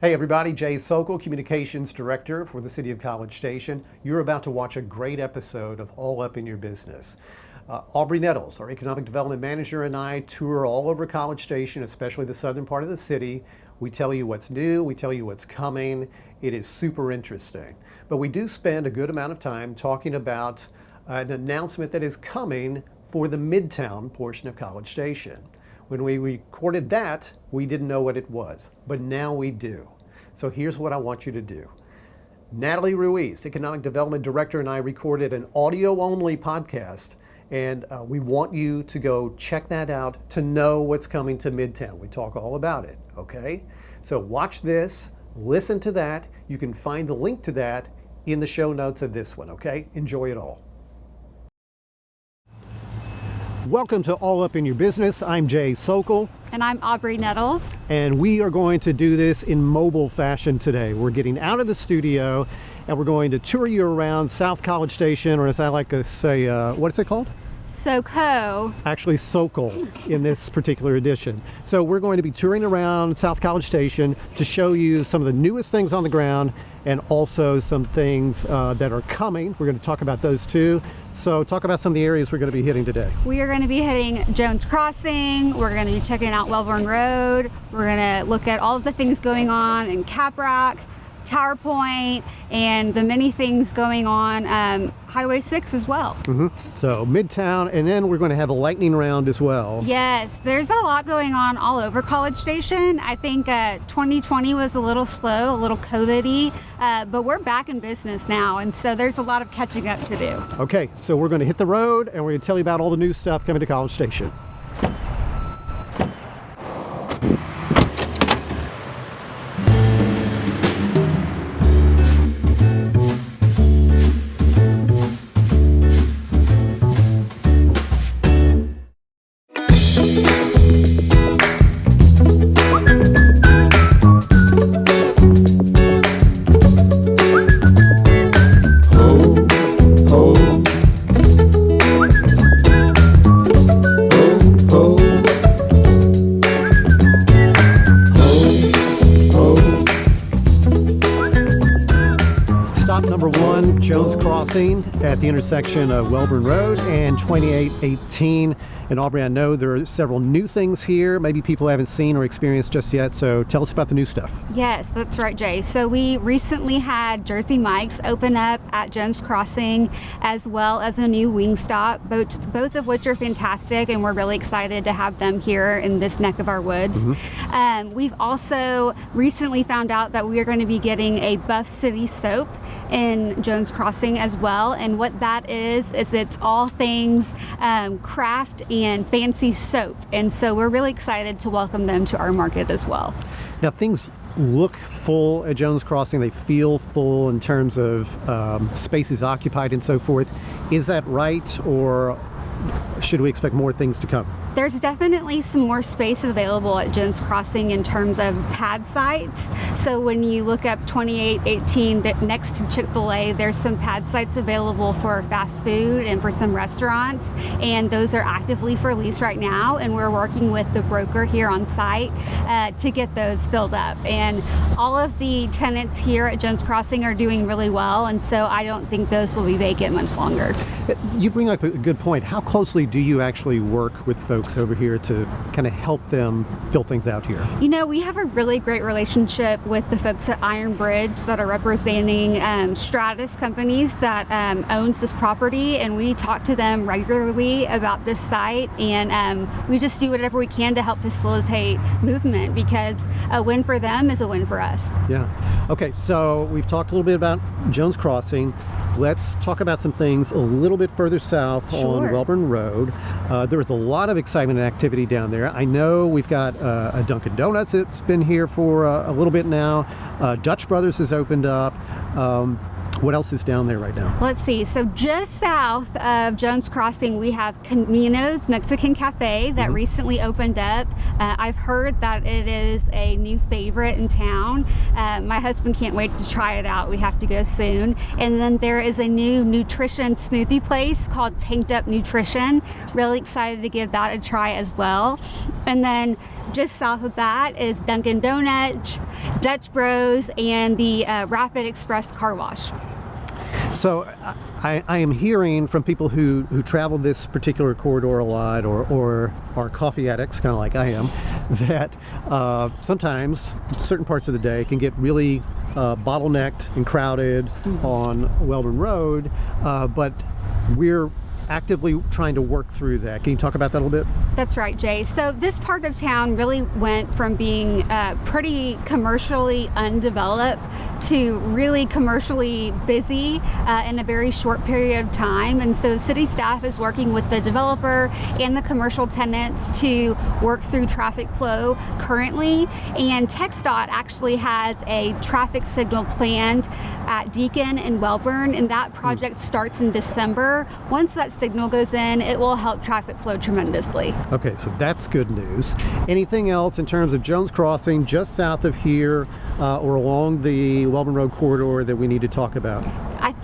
Hey everybody, Jay Socol, Communications Director for the City of College Station. You're about to watch a great episode of All Up in Your Business. Aubrey Nettles, our Economic Development Manager, and I tour all over College Station, especially the southern part of the city. We tell you what's new, we tell you what's coming. It is super interesting. But we do spend a good amount of time talking about an announcement that is coming for the Midtown portion of College Station. When we recorded that, we didn't know what it was, but now we do. So here's what I want you to do. Natalie Ruiz, Economic Development Director, and I recorded an audio-only podcast, and we want you to go check that out to know what's coming to Midtown. We talk all about it, okay? So watch this, listen to that. You can find the link to that in the show notes of this one, okay? Enjoy it all. Welcome to All Up in Your Business. I'm Jay Socol. And I'm Aubrey Nettles. And we are going to do this in mobile fashion today. We're getting out of the studio and we're going to tour you around South College Station, or as I like to say, what's it called? Socol. Actually, Socol in this particular edition. So we're going to be touring around South College Station to show you some of the newest things on the ground and also some things that are coming. We're going to talk about those too. So talk about some of the areas we're going to be hitting today. We are going to be hitting Jones Crossing. We're going to be checking out Welborn Road. We're going to look at all of the things going on in CapRock, Tower Point, and the many things going on Highway 6 as well. So Midtown, and then we're going to have a lightning round as well. Yes, there's a lot going on all over College Station. I think 2020 was a little slow, a little COVID-y, but we're back in business now, and so there's a lot of catching up to do. Okay, so we're going to hit the road, and we're going to tell you about all the new stuff coming to College Station. Jones Crossing at the intersection of Welborn Road and 2818. And Aubrey, I know there are several new things here, maybe people haven't seen or experienced just yet, so tell us about the new stuff. Yes, that's right, Jay. So we recently had Jersey Mike's open up at Jones Crossing, as well as a new Wingstop, both of which are fantastic, and we're really excited to have them here in this neck of our woods. We've also recently found out that we are going to be getting a Buff City soap in Jones Crossing as well, and what that is it's all things craft and fancy soap, and so we're really excited to welcome them to our market as well. Now things look full at Jones Crossing, they feel full in terms of spaces occupied and so forth. Is that right, or should we expect more things to come? There's definitely some more space available at Jones Crossing in terms of pad sites. So when you look up 2818 next to Chick-fil-A, there's some pad sites available for fast food and for some restaurants, and those are actively for lease right now, and we're working with the broker here on site to get those filled up. And all of the tenants here at Jones Crossing are doing really well, and so I don't think those will be vacant much longer. You bring up a good point. How closely do you actually work with folks over here to kind of help them fill things out here? You know, we have a really great relationship with the folks at Iron Bridge that are representing Stratus Companies that owns this property, and we talk to them regularly about this site, and we just do whatever we can to help facilitate movement, because a win for them is a win for us. Yeah. Okay, so we've talked a little bit about Jones Crossing. Let's talk about some things a little bit further south on Welborn Road. There is a lot of excitement and activity down there. I know we've got a Dunkin' Donuts that's been here for a little bit now. Dutch Brothers has opened up. What else is down there right now? Let's see. So just south of Jones Crossing, we have Camino's Mexican Cafe that recently opened up. I've heard that it is a new favorite in town. My husband can't wait to try it out. We have to go soon. And then there is a new nutrition smoothie place called Tanked Up Nutrition. Really excited to give that a try as well. And then just south of that is Dunkin' Donuts, Dutch Bros, and the Rapid Express Car Wash. So I am hearing from people who travel this particular corridor a lot or are coffee addicts, kind of like I am, that sometimes certain parts of the day can get really bottlenecked and crowded on Welborn Road, but we're actively trying to work through that. Can you talk about that a little bit? That's right, Jay. So this part of town really went from being pretty commercially undeveloped to really commercially busy in a very short period of time. And so city staff is working with the developer and the commercial tenants to work through traffic flow currently. And TxDOT actually has a traffic signal planned at Deacon and Welborn, and that project starts in December. Once that signal goes in, it will help traffic flow tremendously. Okay, so that's good news. Anything else in terms of Jones Crossing just south of here or along the Welborn Road corridor that we need to talk about?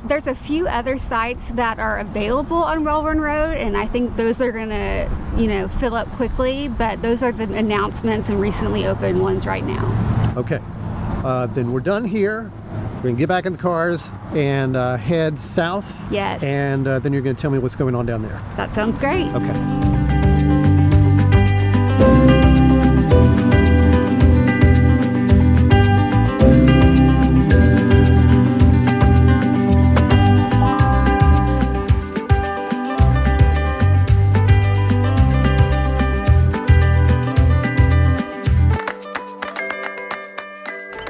There's a few other sites that are available on Welborn Road, and I think those are going to, fill up quickly, but those are the announcements and recently opened ones right now. Okay, then we're done here. We're going to get back in the cars and head south. Yes. And then you're going to tell me what's going on down there. That sounds great. Okay.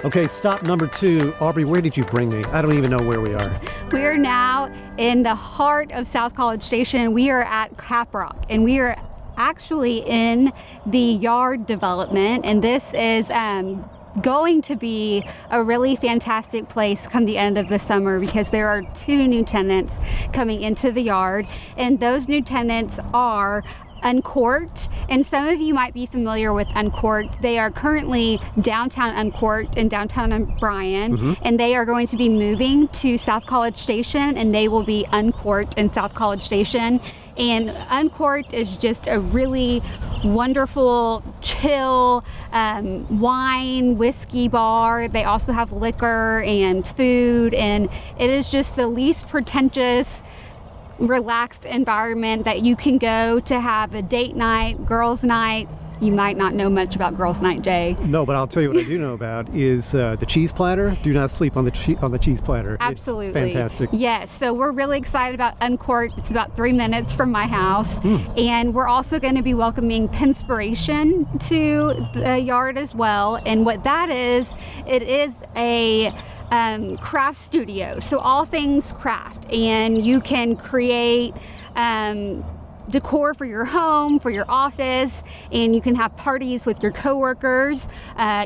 Okay, stop number 2. Aubrey, where did you bring me? I don't even know where we are. We are now in the heart of South College Station. We are at CapRock, and we are actually in the yard development, and this is going to be a really fantastic place come the end of the summer because there are 2 new tenants coming into the yard, and those new tenants are Uncorked, and some of you might be familiar with Uncorked. They are currently downtown Uncorked in downtown Bryan, and they are going to be moving to South College Station, and they will be Uncorked in South College Station. And Uncorked is just a really wonderful, chill wine, whiskey bar. They also have liquor and food, and it is just the least pretentious, relaxed environment that you can go to have a date night, girls' night. You might not know much about girls' night, Jay. No, but I'll tell you what I do know about is the cheese platter. Do not sleep on the cheese platter. Absolutely. It's fantastic. Yes, so we're really excited about Uncorked. It's about 3 minutes from my house. And we're also going to be welcoming Pinspiration to the yard as well. And what that is, it is a craft studio, so all things craft, and you can create decor for your home, for your office, and you can have parties with your coworkers.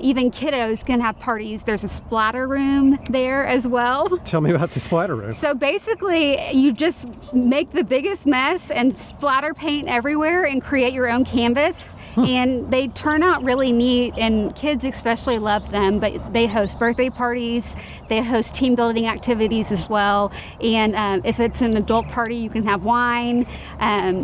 Even kiddos can have parties. There's a splatter room there as well. Tell me about the splatter room. So basically, you just make the biggest mess and splatter paint everywhere and create your own canvas. And they turn out really neat, and kids especially love them. But they host birthday parties, they host team building activities as well. And if it's an adult party, you can have wine.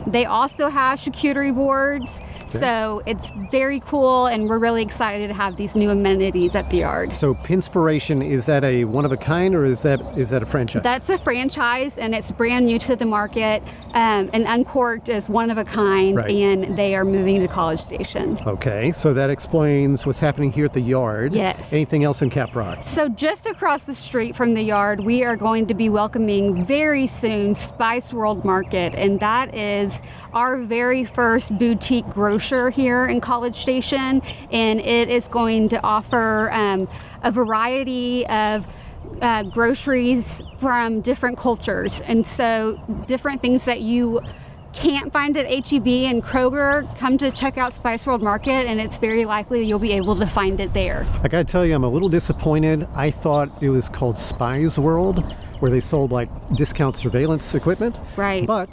They also have charcuterie boards. Okay. So it's very cool, and we're really excited to have these new amenities at the yard. So Pinspiration, is that a one of a kind, or is that a franchise? That's a franchise, and it's brand new to the market. And Uncorked is one of a kind, right. And they are moving to College Station. Okay, so that explains what's happening here at the yard. Yes. Anything else in CapRock? So just across the street from the yard, we are going to be welcoming very soon Spice World Market, and that is our very first boutique grocer here in College Station, and it is going to offer a variety of groceries from different cultures, and so different things that you can't find at HEB and Kroger, come to check out Spice World Market, and it's very likely you'll be able to find it there. I gotta tell you, I'm a little disappointed. I thought it was called Spies World, where they sold like discount surveillance equipment. Right. But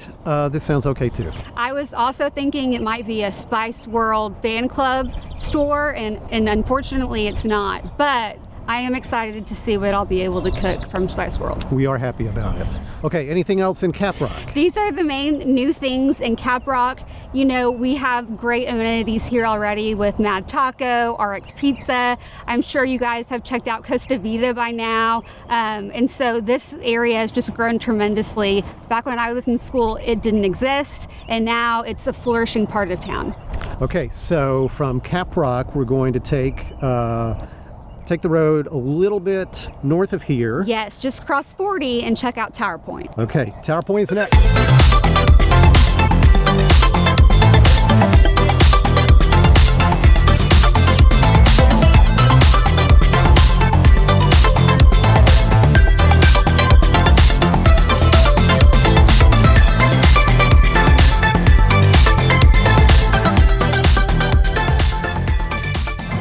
this sounds okay too. I was also thinking it might be a Spice World fan club store, and unfortunately it's not. But I am excited to see what I'll be able to cook from Spice World. We are happy about it. Okay, anything else in CapRock? These are the main new things in CapRock. You know, we have great amenities here already with Mad Taco, RX Pizza. I'm sure you guys have checked out Costa Vida by now. And so this area has just grown tremendously. Back when I was in school, it didn't exist, and now it's a flourishing part of town. Okay, so from CapRock, we're going to take the road a little bit north of here. Yes, just cross 40 and check out Tower Point. Okay, Tower Point is next.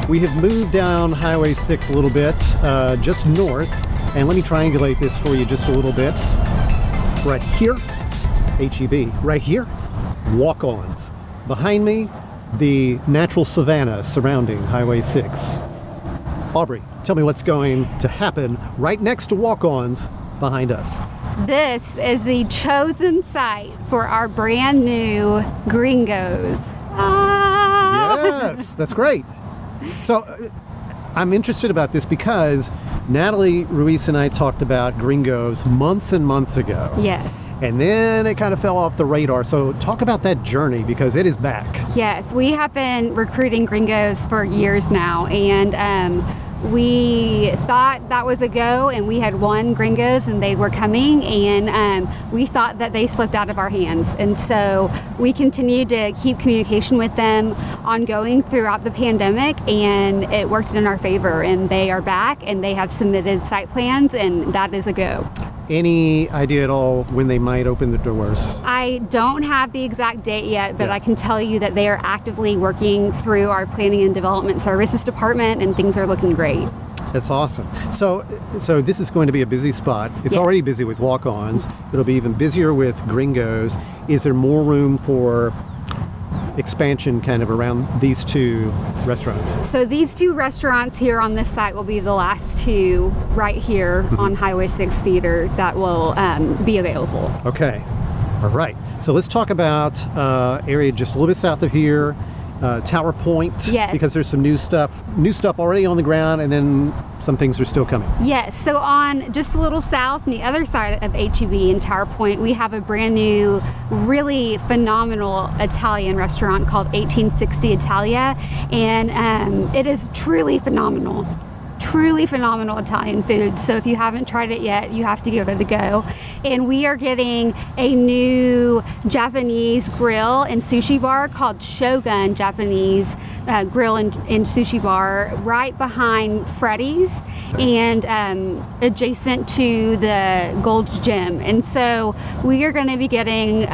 We have moved down Highway 6 a little bit, just north, and let me triangulate this for you just a little bit. Right here, HEB. Right here, walk-ons. Behind me, the natural savanna surrounding Highway 6. Aubrey, tell me what's going to happen right next to walk-ons behind us. This is the chosen site for our brand new Gringos. Yes, that's great. So I'm interested about this because Natalie Ruiz and I talked about Gringos months and months ago. Yes. And then it kind of fell off the radar. So talk about that journey because it is back. Yes, we have been recruiting Gringos for years now, and we thought that was a go, and we had won Gringos and they were coming, and we thought that they slipped out of our hands. And so we continued to keep communication with them ongoing throughout the pandemic, and it worked in our favor, and they are back and they have submitted site plans, and that is a go. Any idea at all when they might open the doors? I don't have the exact date yet, but Yeah. I can tell you that they are actively working through our planning and development services department, and things are looking great. That's awesome. So this is going to be a busy spot. It's Yes. already busy with walk-ons. It'll be even busier with Gringos. Is there more room for expansion kind of around these two restaurants? So these two restaurants here on this site will be the last two right here on Highway 6 feeder that will be available. Okay. All right. So let's talk about area just a little bit south of here, Tower Point. Yes. Because there's some new stuff already on the ground, and then some things are still coming. Yes, so on just a little south on the other side of HEB in Tower Point, we have a brand new, really phenomenal Italian restaurant called 1860 Italia, and it is truly phenomenal Italian food. So if you haven't tried it yet, you have to give it a go. And we are getting a new Japanese grill and sushi bar called Shogun Japanese Grill and Sushi Bar right behind Freddy's and adjacent to the Gold's Gym. And so we are going to be getting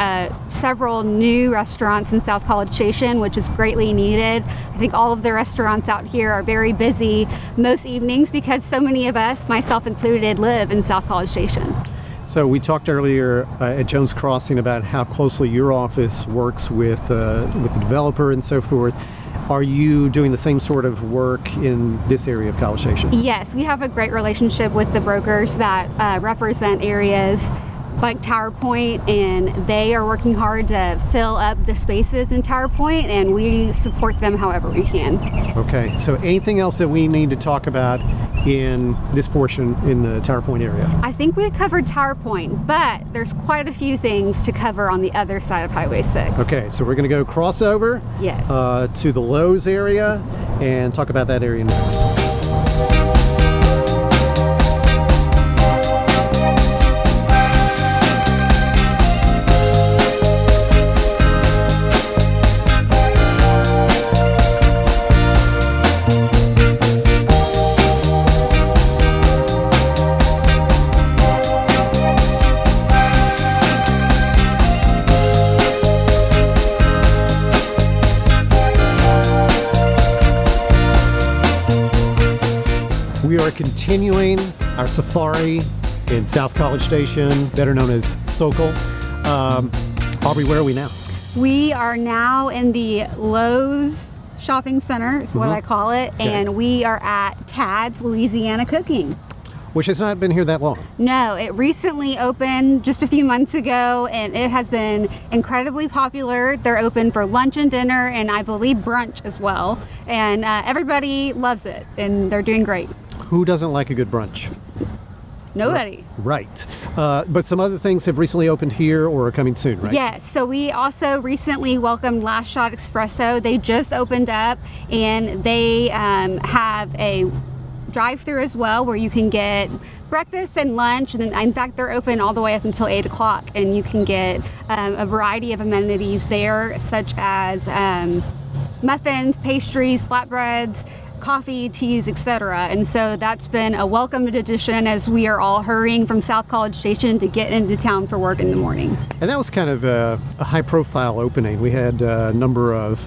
several new restaurants in South College Station, which is greatly needed. I think all of the restaurants out here are very busy most evenings because so many of us, myself included, live in South College Station. So we talked earlier at Jones Crossing about how closely your office works with the developer and so forth. Are you doing the same sort of work in this area of College Station? Yes, we have a great relationship with the brokers that represent areas like Tower Point, and they are working hard to fill up the spaces in Tower Point, and we support them however we can. Okay, so anything else that we need to talk about in this portion in the Tower Point area? I think we covered Tower Point, but there's quite a few things to cover on the other side of Highway 6. Okay, so we're going to go crossover Yes. to the Lowe's area and talk about that area next. We are continuing our safari in South College Station, better known as Socol. Aubrey, where are we now? We are now in the Lowe's Shopping Center is what I call it, and we are at Tad's Louisiana Cooking. Which has not been here that long. No, it recently opened just a few months ago, and it has been incredibly popular. They're open for lunch and dinner, and I believe brunch as well. And everybody loves it, and they're doing great. Who doesn't like a good brunch? Nobody. Right. But some other things have recently opened here or are coming soon, right? Yes, so we also recently welcomed Last Shot Espresso. They just opened up, and they have a drive-through as well where you can get breakfast and lunch, and in fact they're open all the way up until 8 o'clock, and you can get a variety of amenities there, such as muffins, pastries, flatbreads, coffee, teas, etc. And so that's been a welcomed addition as we are all hurrying from South College Station to get into town for work in the morning. And that was kind of a high-profile opening. We had a number of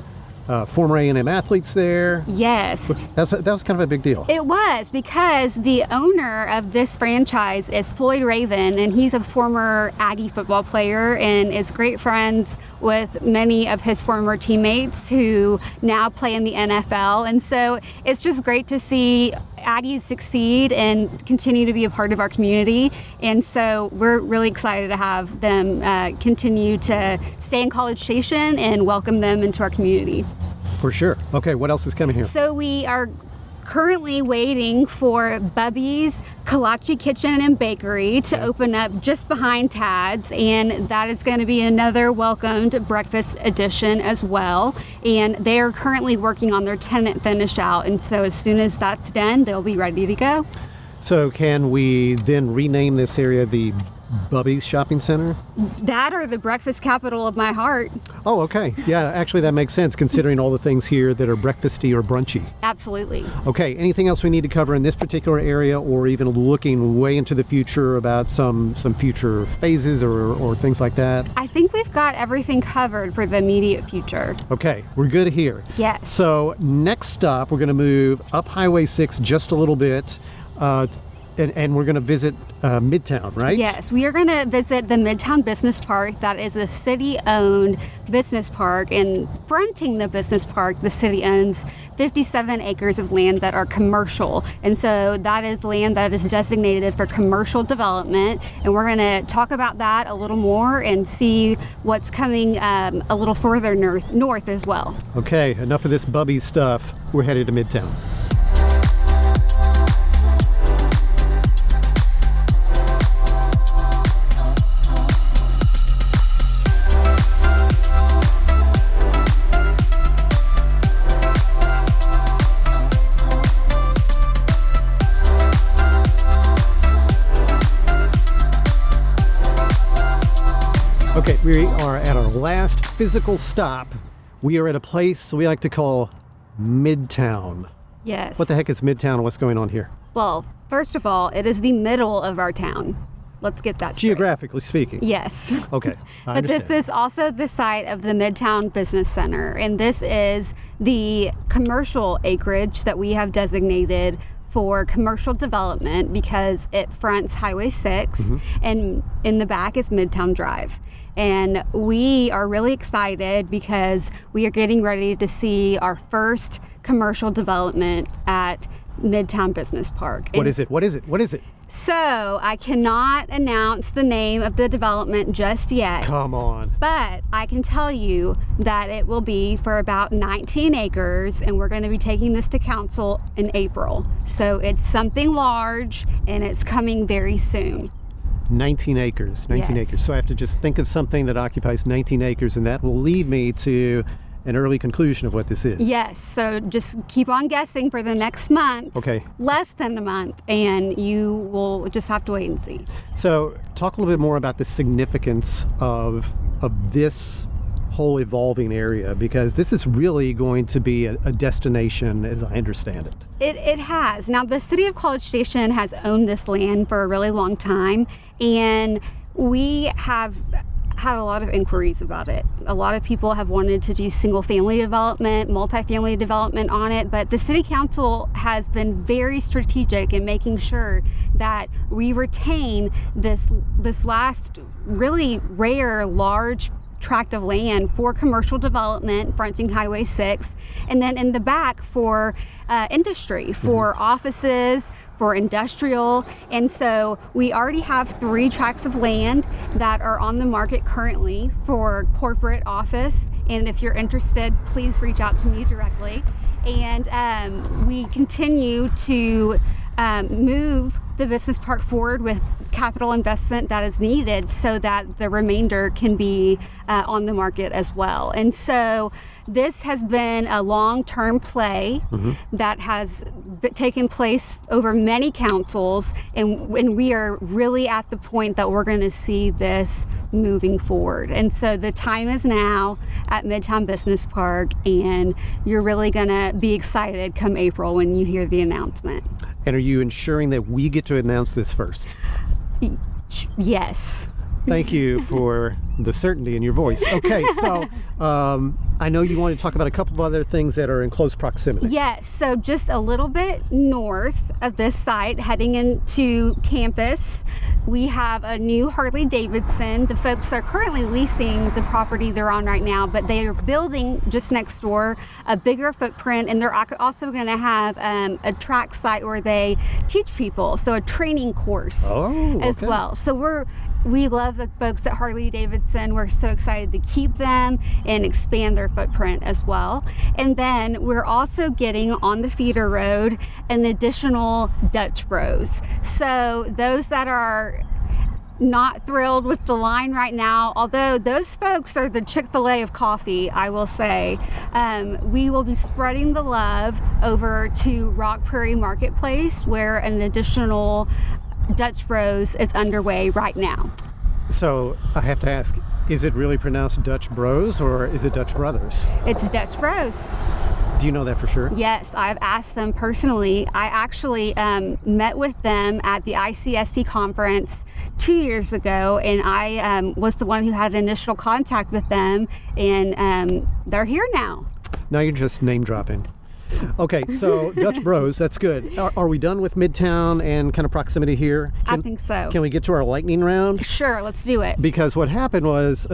former A&M athletes there. Yes. That was kind of a big deal. It was, because the owner of this franchise is Floyd Raven, and he's a former Aggie football player and is great friends with many of his former teammates who now play in the NFL. And so it's just great to see Aggies succeed and continue to be a part of our community. And so we're really excited to have them continue to stay in College Station and welcome them into our community. For sure. Okay, what else is coming here? So we are currently waiting for Bubby's Kolache Kitchen and Bakery to open up just behind Tad's, and that is going to be another welcomed breakfast addition as well. And they are currently working on their tenant finish out, and so as soon as that's done, they'll be ready to go. So can we then rename this area the Bubby's Shopping Center? That or the breakfast capital of my heart. Oh, okay. Yeah, actually that makes sense considering all the things here that are breakfasty or brunchy. Absolutely. Okay, anything else we need to cover in this particular area, or even looking way into the future about some future phases or things like that? I think we've got everything covered for the immediate future. Okay, we're good here. Yes. So next stop, we're going to move up Highway 6 just a little bit, and we're going to visit Midtown, right? Yes, we are going to visit the Midtown Business Park. That is a city-owned business park, and fronting the business park, the city owns 57 acres of land that are commercial, and so that is land that is designated for commercial development, and we're going to talk about that a little more and see what's coming a little further north as well. Okay, enough of this Bubby stuff. We're headed to Midtown. Okay, we are at our last physical stop. We are at a place we like to call Midtown. Yes. What the heck is Midtown and what's going on here? Well, first of all, it is the middle of our town. Let's get that straight. Geographically speaking. Yes. Okay, I But understand. this is also the site of the Midtown Business Center, and this is the commercial acreage that we have designated for commercial development because it fronts Highway 6, and in the back is Midtown Drive. And we are really excited because we are getting ready to see our first commercial development at Midtown Business Park. What is it? What is it? What is it? So I cannot announce the name of the development just yet. Come on. But I can tell you that it will be for about 19 acres, and we're going to be taking this to council in April. So it's something large, and it's coming very soon. 19 acres. 19 Yes. acres. So I have to just think of something that occupies 19 acres, and that will lead me to an early conclusion of what this is. Yes, so just keep on guessing for the next month. Okay. Less than a month, and you will just have to wait and see. So talk a little bit more about the significance of this whole evolving area, because this is really going to be a destination as I understand it. It has. Now, the city of College Station has owned this land for a really long time, and we have had a lot of inquiries about it. A lot of people have wanted to do single-family development, multifamily development on it, but the city council has been very strategic in making sure that we retain this last really rare, large tract of land for commercial development fronting Highway 6, and then in the back for industry, for offices, for industrial. And so we already have 3 tracts of land that are on the market currently for corporate office. And if you're interested, please reach out to me directly. And we continue to move the business park forward with capital investment that is needed so that the remainder can be on the market as well. And so this has been a long-term play that has taken place over many councils, and we are really at the point that we're going to see this moving forward. And so the time is now at Midtown Business Park, and you're really going to be excited come April when you hear the announcement. And are you ensuring that we get to announce this first? Yes. Thank you for the certainty in your voice. Okay, so I know you want to talk about a couple of other things that are in close proximity. Yes, so just a little bit north of this site, heading into campus, we have a new Harley Davidson. The folks are currently leasing the property they're on right now, but they are building just next door a bigger footprint, and they're also going to have a track site where they teach people, so a training course as well. So we love the folks at Harley Davidson. We're so excited to keep them and expand their footprint as well. And then we're also getting on the feeder road an additional Dutch Bros. So those that are not thrilled with the line right now, although those folks are the Chick-fil-A of coffee, I will say, we will be spreading the love over to Rock Prairie Marketplace, where an additional Dutch Bros is underway right now. So I have to ask, is it really pronounced Dutch Bros or is it Dutch Brothers? It's Dutch Bros. Do you know that for sure? Yes, I've asked them personally. I actually met with them at the ICSC conference 2 years ago, and I was the one who had initial contact with them, and they're here now. Now you're just name dropping. Okay, so Dutch Bros, that's good. Are we done with Midtown and kind of proximity here? I think so. Can we get to our lightning round? Sure, let's do it. Because what happened was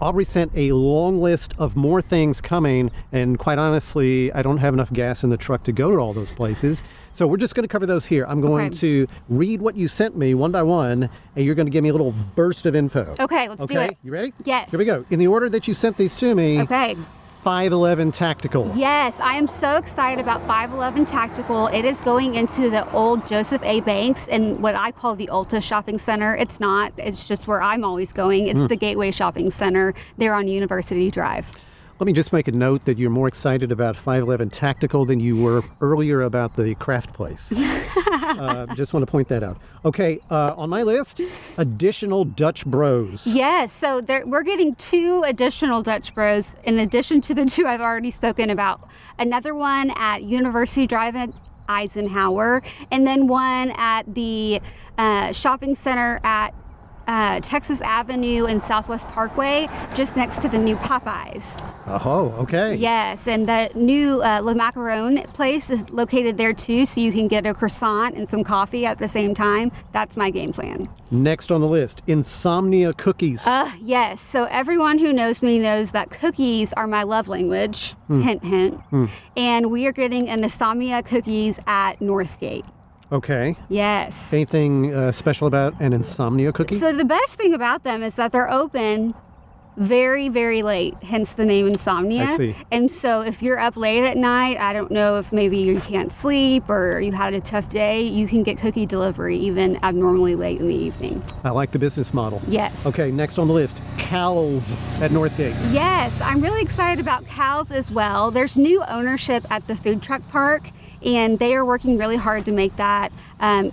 Aubrey sent a long list of more things coming, and quite honestly, I don't have enough gas in the truck to go to all those places. So we're just going to cover those here. I'm going to read what you sent me one by one, and you're going to give me a little burst of info. Okay, let's do it. You ready? Yes. Here we go. In the order that you sent these to me. Okay. 511 Tactical. Yes, I am so excited about 511 Tactical. It is going into the old Joseph A. Banks and what I call the Ulta Shopping Center. It's not. It's just where I'm always going. It's the Gateway Shopping Center. They're on University Drive. Let me just make a note that you're more excited about 511 Tactical than you were earlier about the craft place. Just want to point that out. Okay, on my list, additional Dutch Bros. Yes, so we're getting 2 additional Dutch Bros in addition to the 2 I've already spoken about. Another one at University Drive at Eisenhower, and then one at the shopping center at Texas Avenue and Southwest Parkway, just next to the new Popeyes. Oh, okay. Yes, and the new Le Macaron place is located there too, so you can get a croissant and some coffee at the same time. That's my game plan. Next on the list, Insomnia Cookies. Yes, so everyone who knows me knows that cookies are my love language, hint, hint. And we are getting an Insomnia Cookies at Northgate. Okay. Yes. Anything special about an Insomnia cookie? So the best thing about them is that they're open very, very late, hence the name Insomnia. I see. And so if you're up late at night, I don't know if maybe you can't sleep or you had a tough day, you can get cookie delivery even abnormally late in the evening. I like the business model. Yes. Okay, next on the list, Cal's at Northgate. Yes, I'm really excited about Cal's as well. There's new ownership at the food truck park, and they are working really hard to make that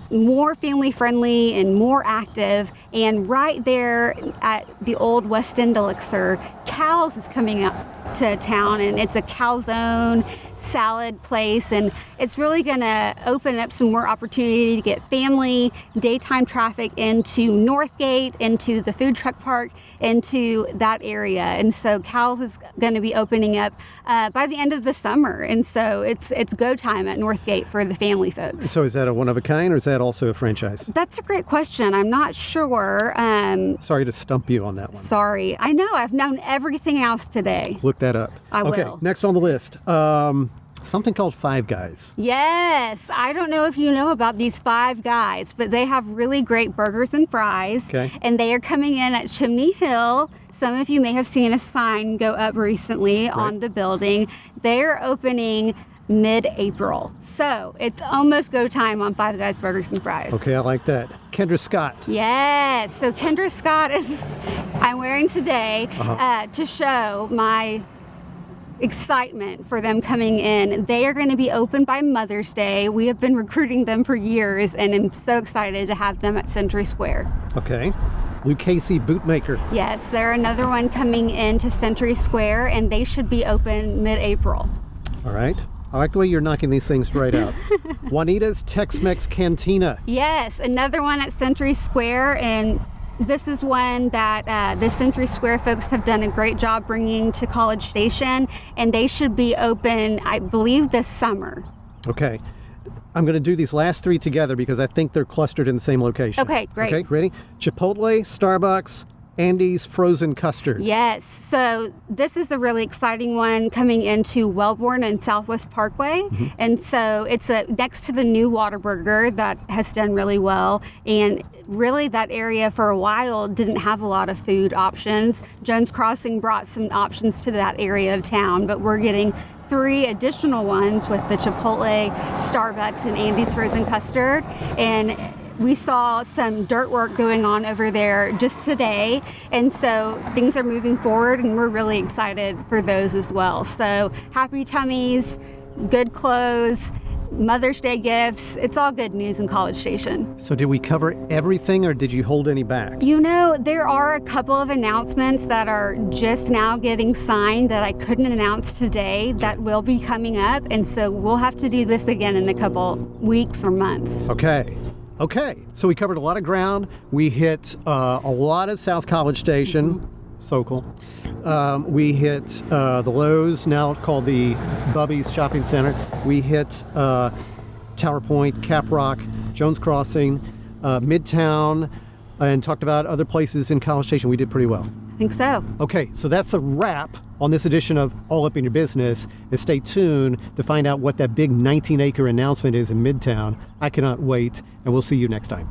more family friendly and more active. And right there at the old West End Elixir, Cal's is coming up to town, and it's a calzone salad place, and it's really going to open up some more opportunity to get family daytime traffic into Northgate, into the food truck park, into that area. And so Cal's is going to be opening up by the end of the summer, and so it's go time at Northgate for the family folks. So is that a one of a kind, or is that also a franchise? That's a great question. I'm not sure. Sorry to stump you on that one. Sorry. I know. I've known everything else today. Look that up. I Okay, will. next on the list, something called Five Guys. Yes. I don't know if you know about these Five Guys, but they have really great burgers and fries. Okay. And they are coming in at Chimney Hill. Some of you may have seen a sign go up recently on the building. They're opening mid-April. So it's almost go time on Five Guys Burgers and Fries. Okay, I like that. Kendra Scott. Yes. So Kendra Scott is, I'm wearing today to show my excitement for them coming in. They are going to be open by Mother's Day. We have been recruiting them for years, and I'm so excited to have them at Century Square. Okay. Lucchese Bootmaker. Yes, they're another one coming into Century Square, and they should be open mid-April. All right. I like the way you're knocking these things straight out. Juanita's Tex-Mex Cantina. Yes, another one at Century Square, and this is one that the Century Square folks have done a great job bringing to College Station, and they should be open, I believe, this summer. Okay. I'm going to do these last three together because I think they're clustered in the same location. Okay, great. Okay, ready? Chipotle, Starbucks, Andy's Frozen Custard. Yes, so this is a really exciting one coming into Wellborn and Southwest Parkway. And so it's next to the new Whataburger that has done really well. And really that area for a while didn't have a lot of food options. Jones Crossing brought some options to that area of town, but we're getting 3 additional ones with the Chipotle, Starbucks, and Andy's Frozen Custard. And we saw some dirt work going on over there just today, and so things are moving forward, and we're really excited for those as well. So happy tummies, good clothes, Mother's Day gifts, it's all good news in College Station. So did we cover everything, or did you hold any back? You know, there are a couple of announcements that are just now getting signed that I couldn't announce today that will be coming up, and so we'll have to do this again in a couple weeks or months. Okay, so we covered a lot of ground. We hit a lot of South College Station, Socol. We hit the Lowe's, now called the Bubby's Shopping Center. We hit Tower Point, CapRock, Jones Crossing, Midtown, and talked about other places in College Station. We did pretty well. I think so. Okay, so that's a wrap on this edition of All Up in Your Business. And stay tuned to find out what that big 19-acre announcement is in Midtown. I cannot wait, and we'll see you next time.